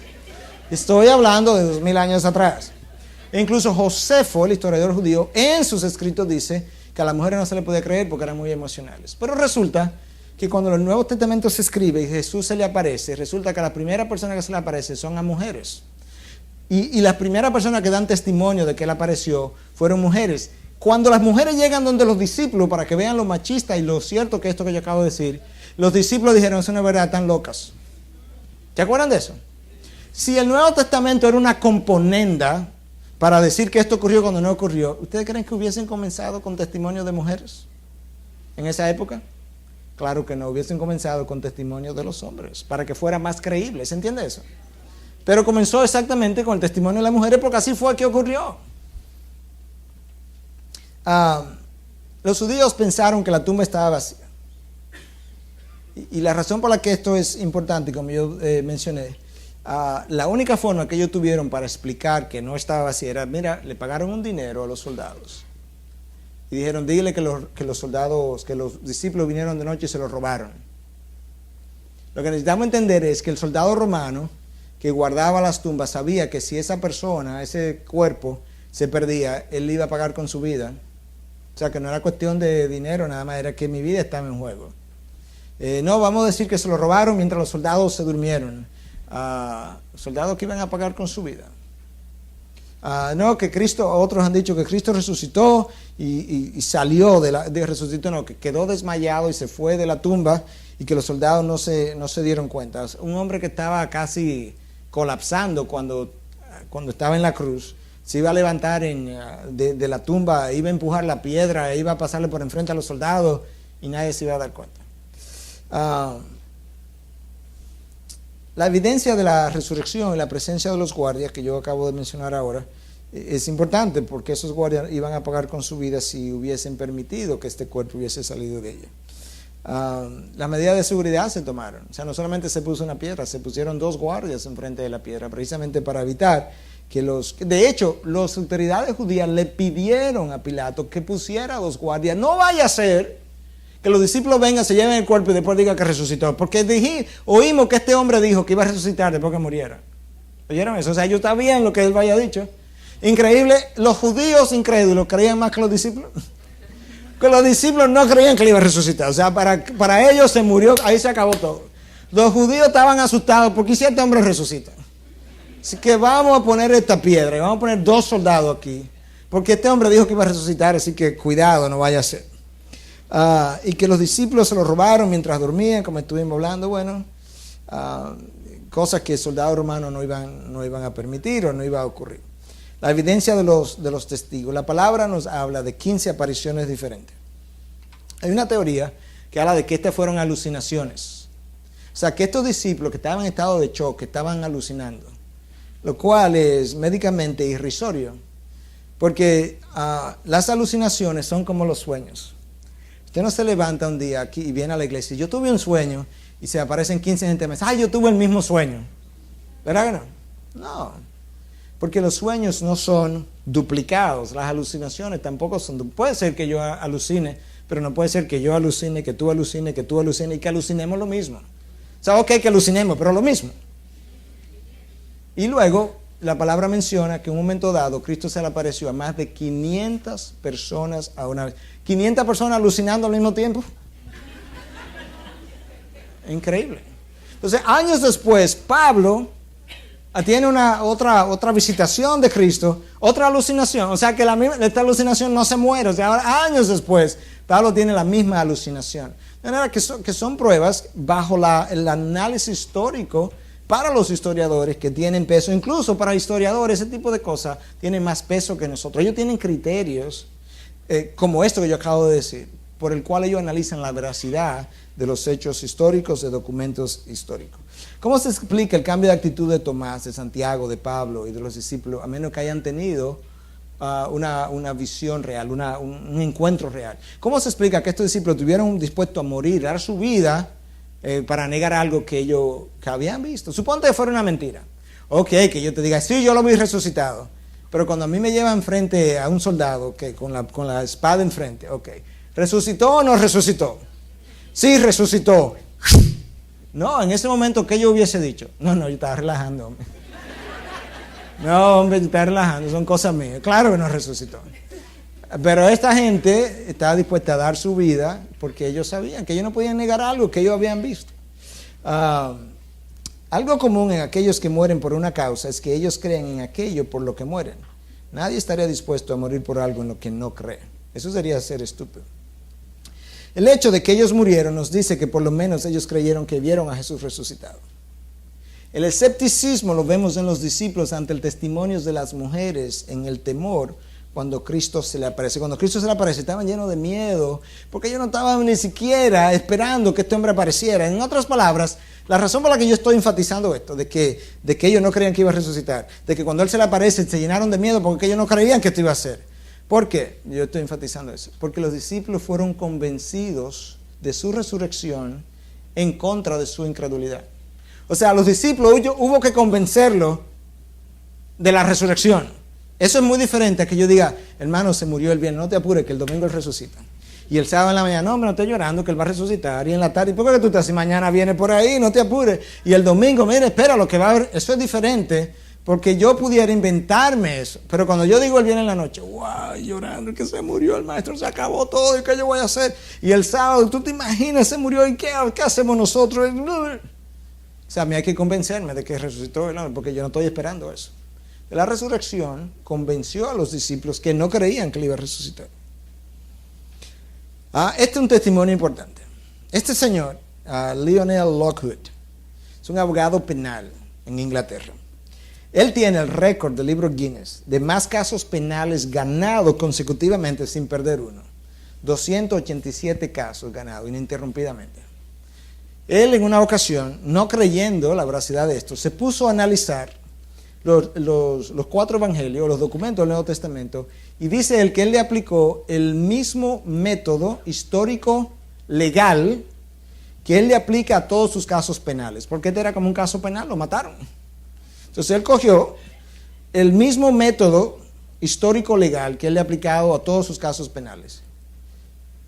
Estoy hablando de 2000 años atrás. E incluso Josefo, el historiador judío, en sus escritos dice que a las mujeres no se les podía creer porque eran muy emocionales. Pero resulta que cuando el Nuevo Testamento se escribe y Jesús se le aparece, resulta que a la primera persona que se le aparece son a mujeres. Y las primeras personas que dan testimonio de que él apareció fueron mujeres. Cuando las mujeres llegan donde los discípulos para que vean lo machista y lo cierto que esto que yo acabo de decir, los discípulos dijeron: es una verdad, tan locas. ¿Se acuerdan de eso? Si el Nuevo Testamento era una componenda para decir que esto ocurrió cuando no ocurrió, ¿ustedes creen que hubiesen comenzado con testimonio de mujeres en esa época? Claro que no, hubiesen comenzado con testimonio de los hombres para que fuera más creíble. ¿Se entiende eso? Pero comenzó exactamente con el testimonio de las mujeres porque así fue que ocurrió. Los judíos pensaron que la tumba estaba vacía. Y la razón por la que esto es importante, como yo mencioné, la única forma que ellos tuvieron para explicar que no estaba vacía era: mira, le pagaron un dinero a los soldados. Y dijeron: dile que los discípulos vinieron de noche y se lo robaron. Lo que necesitamos entender es que el soldado romano que guardaba las tumbas sabía que si esa persona, ese cuerpo, se perdía, él iba a pagar con su vida. O sea, que no era cuestión de dinero, nada más era que mi vida estaba en juego. No, vamos a decir que se lo robaron mientras los soldados se durmieron. Soldados que iban a pagar con su vida. No, que Cristo, otros han dicho que Cristo resucitó y salió resucitó, no, que quedó desmayado y se fue de la tumba y que los soldados no se dieron cuenta. Un hombre que estaba casi colapsando cuando estaba en la cruz, se iba a levantar de la tumba, iba a empujar la piedra, iba a pasarle por enfrente a los soldados y nadie se iba a dar cuenta. La evidencia de la resurrección y la presencia de los guardias que yo acabo de mencionar ahora es importante porque esos guardias iban a pagar con su vida si hubiesen permitido que este cuerpo hubiese salido de ella. Las medidas de seguridad se tomaron. O sea, no solamente se puso una piedra, se pusieron 2 guardias enfrente de la piedra precisamente para evitar que de hecho, las autoridades judías le pidieron a Pilato que pusiera 2 guardias. No vaya a ser que los discípulos vengan, se lleven el cuerpo y después digan que resucitó. Porque oímos que este hombre dijo que iba a resucitar después que muriera. ¿Oyeron eso? O sea, ellos está bien lo que él había dicho. Increíble, los judíos incrédulos creían más que los discípulos. Que los discípulos no creían que él iba a resucitar. O sea, para ellos se murió, ahí se acabó todo. Los judíos estaban asustados porque si este hombre resucita. Así que vamos a poner esta piedra y vamos a poner 2 soldados aquí. Porque este hombre dijo que iba a resucitar, así que cuidado, no vaya a ser. Y que los discípulos se lo robaron mientras dormían, como estuvimos hablando, bueno, cosas que soldados romanos no iban a permitir o no iba a ocurrir. La evidencia de los testigos. La palabra nos habla de 15 apariciones diferentes. Hay una teoría que habla de que estas fueron alucinaciones. O sea, que estos discípulos que estaban en estado de shock, que estaban alucinando, lo cual es médicamente irrisorio, porque las alucinaciones son como los sueños. Usted no se levanta un día aquí y viene a la iglesia. Yo tuve un sueño y se aparecen 15 gente más. ¡Ay, yo tuve el mismo sueño! ¿Verdad que no? No. Porque los sueños no son duplicados. Las alucinaciones tampoco son. Puede ser que yo alucine, pero no puede ser que yo alucine, que tú alucines, que tú alucines y que alucinemos lo mismo. O sea, ok, que alucinemos, pero lo mismo. Y luego la palabra menciona que en un momento dado Cristo se le apareció a más de 500 personas a una vez. 500 personas alucinando al mismo tiempo. Increíble. Entonces, años después, Pablo tiene otra visitación de Cristo, otra alucinación. O sea que esta alucinación no se muere. O sea, ahora, años después, Pablo tiene la misma alucinación. De manera que son pruebas bajo el análisis histórico para los historiadores que tienen peso. Incluso para historiadores, ese tipo de cosas tienen más peso que nosotros. Ellos tienen criterios como esto que yo acabo de decir, por el cual ellos analizan la veracidad de los hechos históricos, de documentos históricos. ¿Cómo se explica el cambio de actitud de Tomás, de Santiago, de Pablo y de los discípulos, a menos que hayan tenido una visión real, un encuentro real? ¿Cómo se explica que estos discípulos estuvieron dispuestos a morir, dar su vida para negar algo que ellos habían visto? Suponte que fuera una mentira. Ok, que yo te diga, sí, yo lo vi resucitado. Pero cuando a mí me llevan frente a un soldado con la espada enfrente, ok, ¿resucitó o no resucitó? Sí, resucitó. No, en ese momento, ¿qué yo hubiese dicho? No, yo estaba relajando, hombre. No, hombre, estaba relajando, son cosas mías. Claro que no resucitó. Pero esta gente estaba dispuesta a dar su vida porque ellos sabían que ellos no podían negar algo que ellos habían visto. Algo común en aquellos que mueren por una causa es que ellos creen en aquello por lo que mueren. Nadie estaría dispuesto a morir por algo en lo que no cree. Eso sería ser estúpido. El hecho de que ellos murieron nos dice que por lo menos ellos creyeron que vieron a Jesús resucitado. El escepticismo lo vemos en los discípulos ante el testimonio de las mujeres, en el temor cuando Cristo se le aparece. Cuando Cristo se le aparece estaban llenos de miedo porque ellos no estaban ni siquiera esperando que este hombre apareciera. En otras palabras, la razón por la que yo estoy enfatizando esto, de que ellos no creían que iba a resucitar, de que cuando Él se le aparece se llenaron de miedo porque ellos no creían que esto iba a ser. ¿Por qué? Yo estoy enfatizando eso. Porque los discípulos fueron convencidos de su resurrección en contra de su incredulidad. O sea, a los discípulos hubo que convencerlos de la resurrección. Eso es muy diferente a que yo diga, hermano, se murió el viernes, no te apures, que el domingo Él resucita. Y el sábado en la mañana, no, hombre, no estoy llorando, que Él va a resucitar. Y en la tarde, ¿por qué tú estás así? Mañana viene por ahí, no te apures. Y el domingo, mire, espera, lo que va a haber. Eso es diferente, porque yo pudiera inventarme eso. Pero cuando yo digo el viernes en la noche, wow, llorando, que se murió el maestro, se acabó todo, ¿y qué yo voy a hacer? Y el sábado, tú te imaginas, se murió, ¿y qué hacemos nosotros? O sea, a mí hay que convencerme de que resucitó el hombre, porque yo no estoy esperando eso. La resurrección convenció a los discípulos que no creían que Él iba a resucitar. Este es un testimonio importante. Este señor, Lionel Lockwood, es un abogado penal en Inglaterra. Él tiene el récord del libro Guinness de más casos penales ganados consecutivamente sin perder uno. 287 casos ganados ininterrumpidamente. Él en una ocasión, no creyendo la veracidad de esto, se puso a analizar los 4 evangelios, los documentos del Nuevo Testamento, y dice él que él le aplicó el mismo método histórico legal que él le aplica a todos sus casos penales, porque este era como un caso penal, lo mataron. Entonces él cogió el mismo método histórico legal que él le ha aplicado a todos sus casos penales,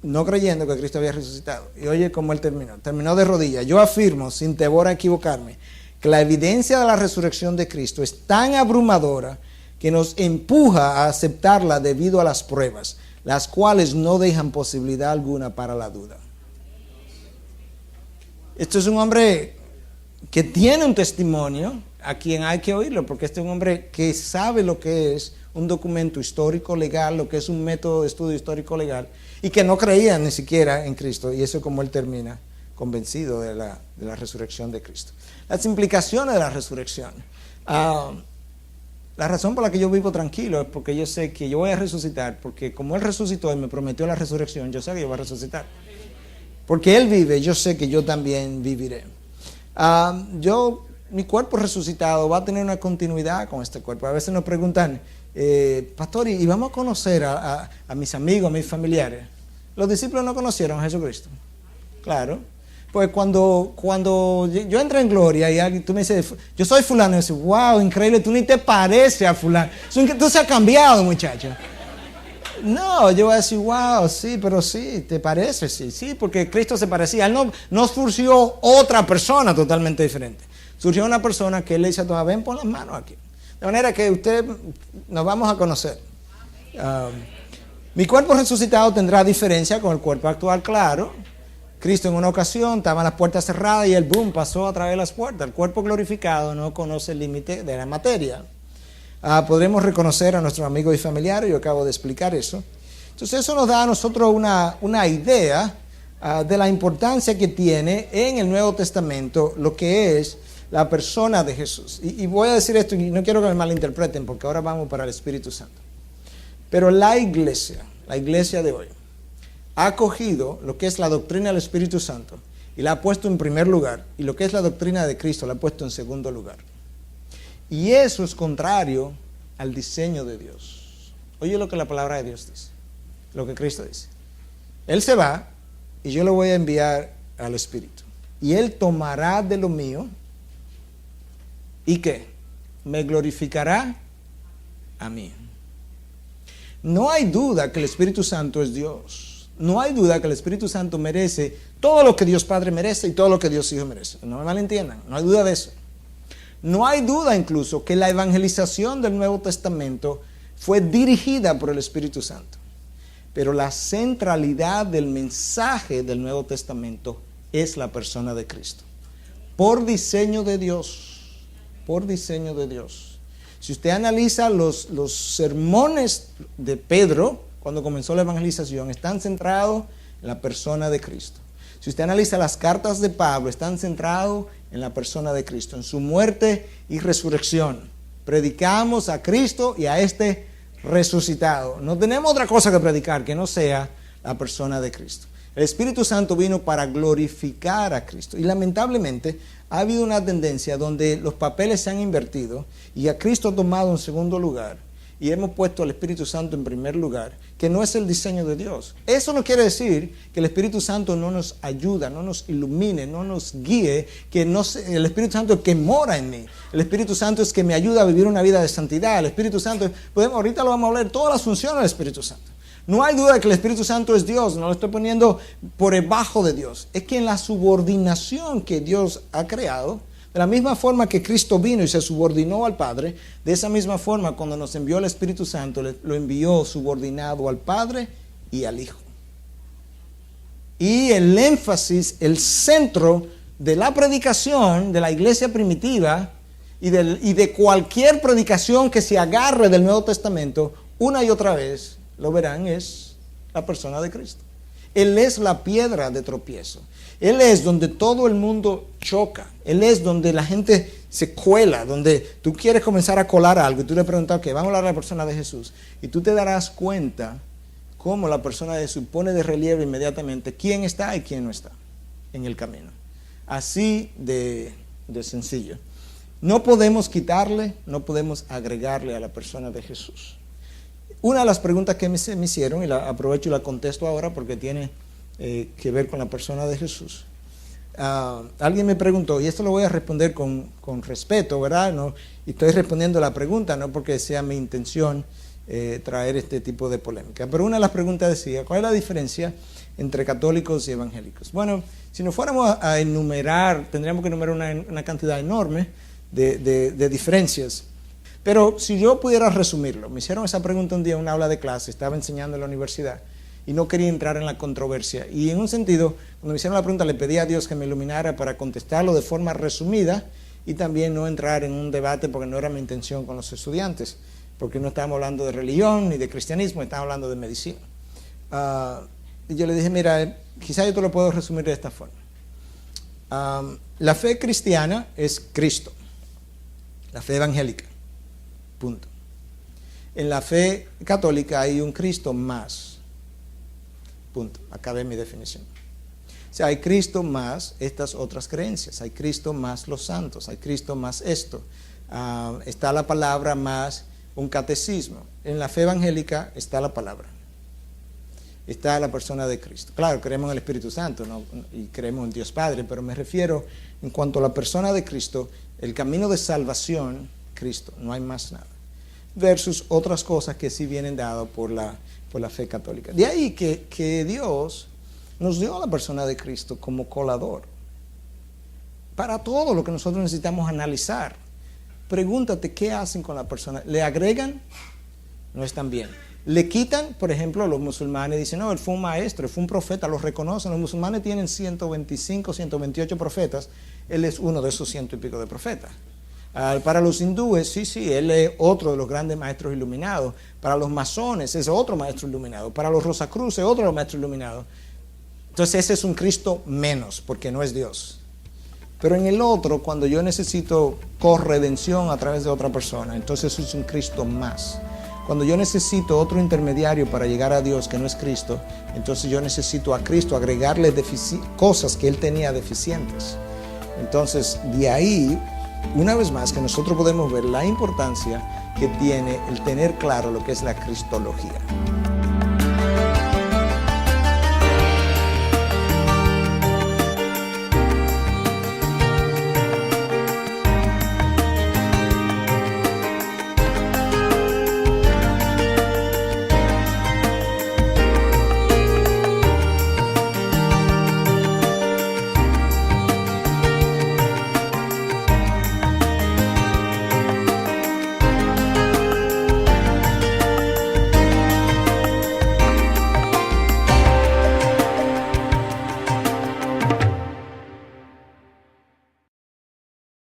no creyendo que Cristo había resucitado. Y oye cómo él terminó de rodillas. Yo afirmo, sin temor a equivocarme, que la evidencia de la resurrección de Cristo es tan abrumadora que nos empuja a aceptarla debido a las pruebas, las cuales no dejan posibilidad alguna para la duda. Esto es un hombre que tiene un testimonio a quien hay que oírlo, porque este es un hombre que sabe lo que es un documento histórico legal, lo que es un método de estudio histórico legal, y que no creía ni siquiera en Cristo, y eso es como él termina convencido de la resurrección de Cristo. Las implicaciones de la resurrección. La razón por la que yo vivo tranquilo es porque yo sé que yo voy a resucitar, porque como Él resucitó y me prometió la resurrección, yo sé que yo voy a resucitar. Porque Él vive, yo sé que yo también viviré. Mi cuerpo resucitado va a tener una continuidad con este cuerpo. A veces nos preguntan, pastor, ¿y vamos a conocer a mis amigos, a mis familiares? Los discípulos no conocieron a Jesucristo. Claro. Pues cuando yo entré en gloria y tú me dices, yo soy fulano, y yo digo, wow, increíble, tú ni te pareces a fulano. Tú se has cambiado, muchacho. No, yo voy a decir, wow, sí, pero sí, te parece, sí, porque Cristo se parecía. Él no surgió otra persona totalmente diferente. Surgió una persona que él le dice a todos, ven, pon las manos aquí. De manera que nos vamos a conocer. Mi cuerpo resucitado tendrá diferencia con el cuerpo actual, claro. Cristo en una ocasión estaban las puertas cerradas y el boom pasó a través de las puertas. El cuerpo glorificado no conoce el límite de la materia. Podremos reconocer a nuestros amigos y familiares, yo acabo de explicar eso. Entonces eso nos da a nosotros una idea de la importancia que tiene en el Nuevo Testamento lo que es la persona de Jesús. Y voy a decir esto y no quiero que me malinterpreten porque ahora vamos para el Espíritu Santo. Pero la iglesia de hoy, ha cogido lo que es la doctrina del Espíritu Santo y la ha puesto en primer lugar, y lo que es la doctrina de Cristo la ha puesto en segundo lugar. Y eso es contrario al diseño de Dios. Oye lo que la palabra de Dios dice, lo que Cristo dice. Él se va y yo le voy a enviar al Espíritu. Y Él tomará de lo mío y ¿qué? Me glorificará a mí. No hay duda que el Espíritu Santo es Dios. No hay duda que el Espíritu Santo merece todo lo que Dios Padre merece y todo lo que Dios Hijo merece. No me malentiendan, no hay duda de eso. No hay duda incluso que la evangelización del Nuevo Testamento fue dirigida por el Espíritu Santo. Pero la centralidad del mensaje del Nuevo Testamento es la persona de Cristo. Por diseño de Dios. Por diseño de Dios. Si usted analiza los sermones de Pedro, cuando comenzó la evangelización, están centrados en la persona de Cristo. Si usted analiza las cartas de Pablo, están centrados en la persona de Cristo, en su muerte y resurrección. Predicamos a Cristo y a este resucitado. No tenemos otra cosa que predicar que no sea la persona de Cristo. El Espíritu Santo vino para glorificar a Cristo. Y lamentablemente ha habido una tendencia donde los papeles se han invertido y a Cristo ha tomado en segundo lugar. Y hemos puesto al Espíritu Santo en primer lugar, que no es el diseño de Dios. Eso no quiere decir que el Espíritu Santo no nos ayuda, no nos ilumine, no nos guíe, el Espíritu Santo es que mora en mí. El Espíritu Santo es que me ayuda a vivir una vida de santidad. El Espíritu Santo, ahorita lo vamos a hablar, todas las funciones del Espíritu Santo. No hay duda de que el Espíritu Santo es Dios, no lo estoy poniendo por debajo de Dios. Es que en la subordinación que Dios ha creado, de la misma forma que Cristo vino y se subordinó al Padre, de esa misma forma cuando nos envió el Espíritu Santo, lo envió subordinado al Padre y al Hijo. Y el énfasis, el centro de la predicación de la iglesia primitiva y de cualquier predicación que se agarre del Nuevo Testamento, una y otra vez, lo verán, es la persona de Cristo. Él es la piedra de tropiezo. Él es donde todo el mundo choca. Él es donde la gente se cuela, donde tú quieres comenzar a colar algo y tú le preguntas, ok, vamos a hablar de la persona de Jesús. Y tú te darás cuenta cómo la persona de Jesús pone de relieve inmediatamente quién está y quién no está en el camino. Así de sencillo. No podemos quitarle, no podemos agregarle a la persona de Jesús. Una de las preguntas que me hicieron, y la aprovecho y la contesto ahora porque tiene que ver con la persona de Jesús. Alguien me preguntó, y esto lo voy a responder con respeto, ¿verdad? No, y estoy respondiendo la pregunta, no porque sea mi intención traer este tipo de polémica. Pero una de las preguntas decía, ¿cuál es la diferencia entre católicos y evangélicos? Bueno, si nos fuéramos a enumerar, tendríamos que enumerar una cantidad enorme de diferencias. Pero si yo pudiera resumirlo, me hicieron esa pregunta un día en una aula de clase, estaba enseñando en la universidad y no quería entrar en la controversia. Y en un sentido, cuando me hicieron la pregunta, le pedí a Dios que me iluminara para contestarlo de forma resumida y también no entrar en un debate porque no era mi intención con los estudiantes, porque no estábamos hablando de religión ni de cristianismo, estábamos hablando de medicina. Y yo le dije, mira, quizá yo te lo puedo resumir de esta forma. La fe cristiana es Cristo, la fe evangélica. Punto. En la fe católica hay un Cristo más. Punto. Acabé mi definición. O sea, hay Cristo más estas otras creencias. Hay Cristo más los santos. Hay Cristo más esto. Está la palabra más un catecismo. En la fe evangélica está la palabra. está la persona de Cristo. Claro, creemos en el Espíritu Santo, ¿no? Y creemos en Dios Padre, pero me refiero en cuanto a la persona de Cristo, el camino de salvación, Cristo, no hay más nada. Versus otras cosas que sí vienen dadas por la fe católica. De ahí que Dios nos dio a la persona de Cristo como colador para todo lo que nosotros necesitamos analizar. Pregúntate qué hacen con la persona. ¿Le agregan? No están bien. ¿Le quitan? Por ejemplo, los musulmanes dicen, no, él fue un maestro, él fue un profeta, los reconocen. Los musulmanes tienen 125, 128 profetas. Él es uno de esos 100 y pico de profetas. Para los hindúes, sí, él es otro de los grandes maestros iluminados. Para los masones, es otro maestro iluminado. Para los rosacruces, otro maestro iluminado. Entonces ese es un Cristo menos, porque no es Dios. Pero en el otro, cuando yo necesito corredención a través de otra persona, entonces eso es un Cristo más. Cuando yo necesito otro intermediario para llegar a Dios que no es Cristo, entonces yo necesito a Cristo agregarle cosas que Él tenía deficientes. Entonces, de ahí, una vez más, que nosotros podemos ver la importancia que tiene el tener claro lo que es la cristología.